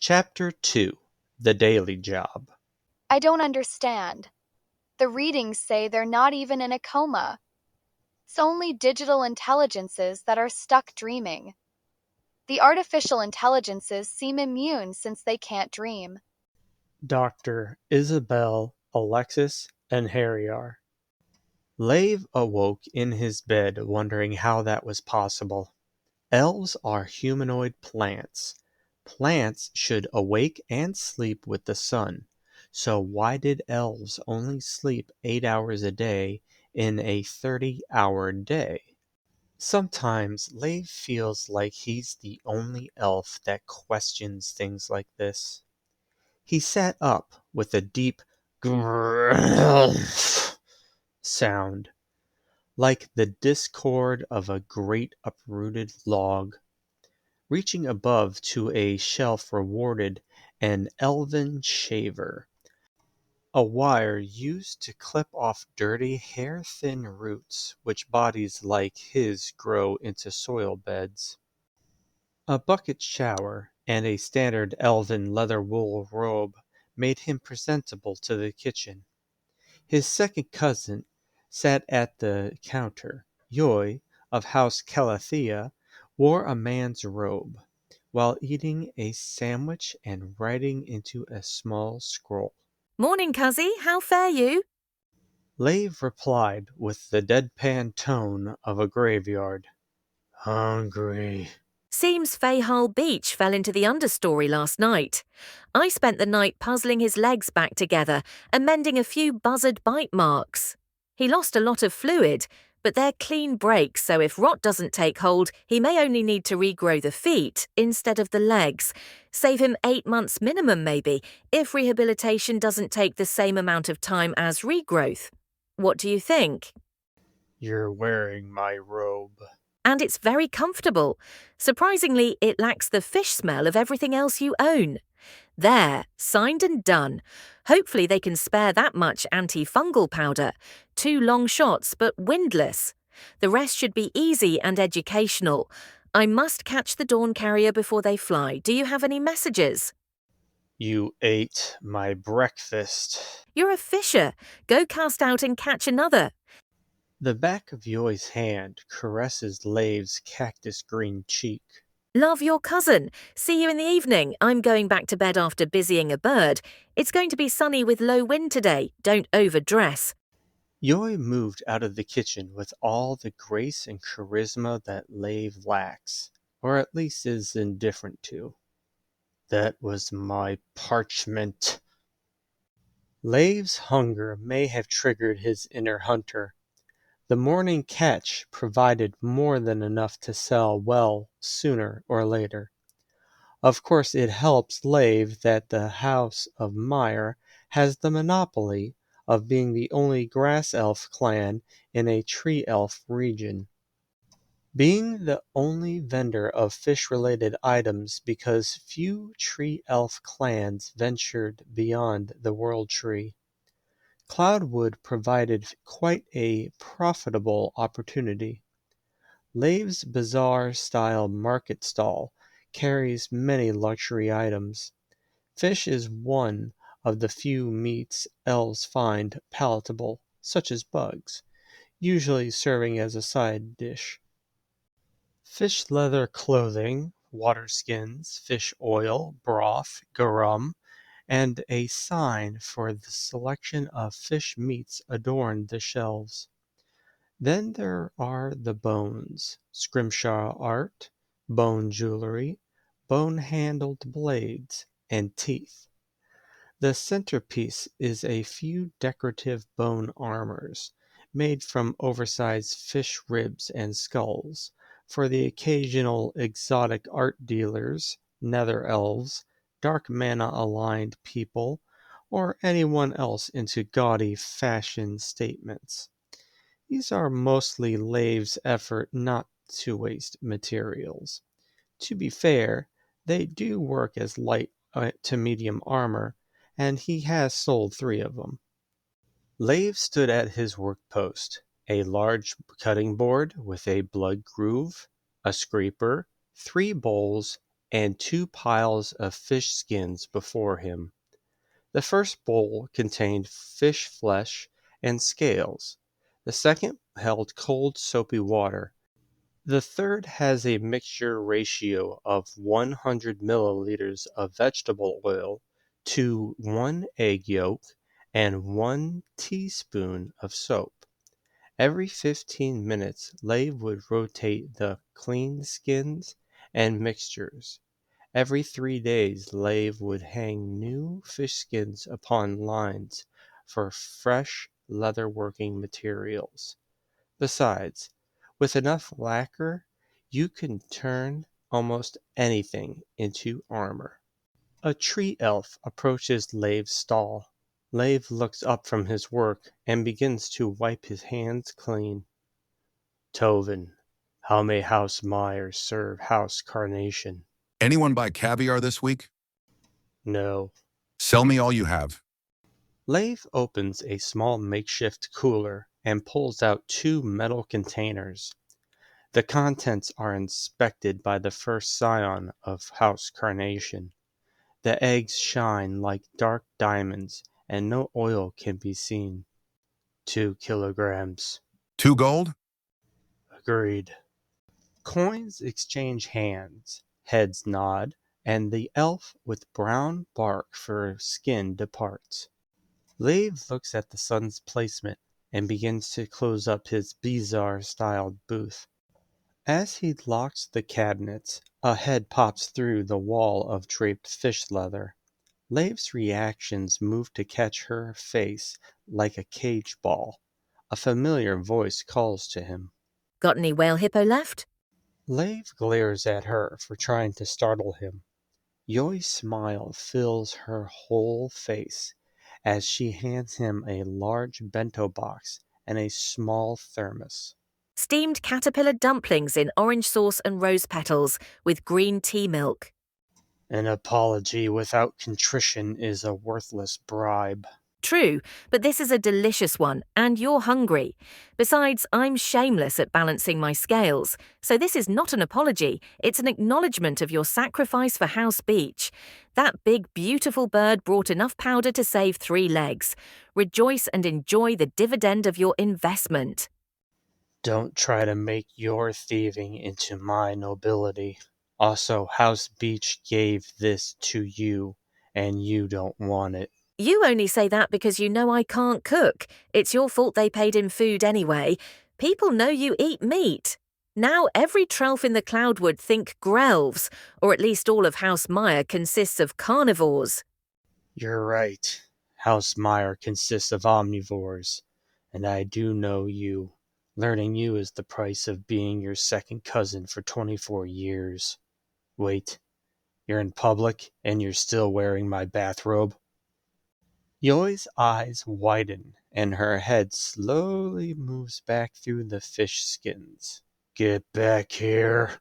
Chapter 2: The Daily Job. I don't understand. The readings say they're not even in a coma. It's only digital intelligences that are stuck dreaming. The artificial intelligences seem immune since they can't dream. Dr. Isabel, Alexis, and Harryar. Lave awoke in his bed wondering how that was possible. Elves are humanoid plants. Plants should awake and sleep with the sun. So why did elves only sleep 8 hours a day in a 30-hour day? Sometimes Lave feels like he's the only elf that questions things like this. He sat up with a deep grrrl sound, like the discord of a great uprooted log. Reaching above to a shelf rewarded an elven shaver, a wire used to clip off dirty, hair-thin roots which bodies like his grow into soil beds. A bucket shower and a standard elven leather-wool robe made him presentable to the kitchen. His second cousin sat at the counter. Yoi, of House Calathea, wore a man's robe, while eating a sandwich and writing into a small scroll. Morning, Cuzzy. How fare you? Lave replied with the deadpan tone of a graveyard. Hungry. Seems Fayhal Beach fell into the understory last night. I spent the night puzzling his legs back together and mending a few buzzard bite marks. He lost a lot of fluid, but they're clean breaks, so if rot doesn't take hold, he may only need to regrow the feet instead of the legs. Save him 8 months minimum, maybe, if rehabilitation doesn't take the same amount of time as regrowth. What do you think? You're wearing my robe. And it's very comfortable. Surprisingly, it lacks the fish smell of everything else you own. There, signed and done. Hopefully they can spare that much antifungal powder. 2 long shots, but windless. The rest should be easy and educational. I must catch the dawn carrier before they fly. Do you have any messages? You ate my breakfast. You're a fisher. Go cast out and catch another. The back of Yoi's hand caresses Lave's cactus-green cheek. Love, your cousin. See you in the evening. I'm going back to bed after busying a bird. It's going to be sunny with low wind today. Don't overdress. Yoi moved out of the kitchen with all the grace and charisma that Lave lacks, or at least is indifferent to. That was my parchment. Lave's hunger may have triggered his inner hunter. The morning catch provided more than enough to sell well sooner or later. Of course it helps Lave that the House of Meyer has the monopoly of being the only grass elf clan in a tree elf region. Being the only vendor of fish-related items because few tree elf clans ventured beyond the World Tree. Cloudwood provided quite a profitable opportunity. Lave's bazaar-style market stall carries many luxury items. Fish is one of the few meats elves find palatable, such as bugs, usually serving as a side dish. Fish leather clothing, water skins, fish oil, broth, garum, and a sign for the selection of fish meats adorn the shelves. Then there are the bones, scrimshaw art, bone jewelry, bone-handled blades, and teeth. The centerpiece is a few decorative bone armors, made from oversized fish ribs and skulls, for the occasional exotic art dealers, nether elves, dark mana-aligned people, or anyone else into gaudy fashion statements. These are mostly Lave's effort not to waste materials. To be fair, they do work as light to medium armor, and he has sold 3 of them. Lave stood at his work post, a large cutting board with a blood groove, a scraper, 3 bowls, and 2 piles of fish skins before him. The first bowl contained fish flesh and scales. The second held cold soapy water. The third has a mixture ratio of 100 milliliters of vegetable oil to 1 egg yolk and 1 teaspoon of soap. Every 15 minutes, Lave would rotate the cleaned skins and mixtures. Every 3 days, Lave would hang new fish skins upon lines for fresh leatherworking materials. Besides, with enough lacquer, you can turn almost anything into armor. A tree elf approaches Lave's stall. Lave looks up from his work and begins to wipe his hands clean. Tovin, how may House Myers serve House Carnation? Anyone buy caviar this week? No. Sell me all you have. Lave opens a small makeshift cooler and pulls out 2 metal containers. The contents are inspected by the first scion of House Carnation. The eggs shine like dark diamonds, and no oil can be seen. 2 kilograms. 2 gold? Agreed. Coins exchange hands, heads nod, and the elf with brown bark for skin departs. Lave looks at the sun's placement and begins to close up his bizarre-styled booth. As he locks the cabinets, a head pops through the wall of draped fish leather. Lave's reactions move to catch her face like a cage ball. A familiar voice calls to him. Got any whale hippo left? Lave glares at her for trying to startle him. Yoi's smile fills her whole face as she hands him a large bento box and a small thermos. Steamed caterpillar dumplings in orange sauce and rose petals with green tea milk. An apology without contrition is a worthless bribe. True, but this is a delicious one, and you're hungry. Besides, I'm shameless at balancing my scales, so this is not an apology, it's an acknowledgement of your sacrifice for House Beach. That big, beautiful bird brought enough powder to save 3 legs. Rejoice and enjoy the dividend of your investment. Don't try to make your thieving into my nobility. Also, House Beach gave this to you, and you don't want it. You only say that because you know I can't cook. It's your fault they paid in food anyway. People know you eat meat. Now every Trelf in the cloud would think Grelves, or at least all of House Meyer consists of carnivores. You're right. House Meyer consists of omnivores, and I do know you. Learning you is the price of being your second cousin for 24 years. Wait, you're in public and you're still wearing my bathrobe? Yoi's eyes widen and her head slowly moves back through the fish skins. Get back here.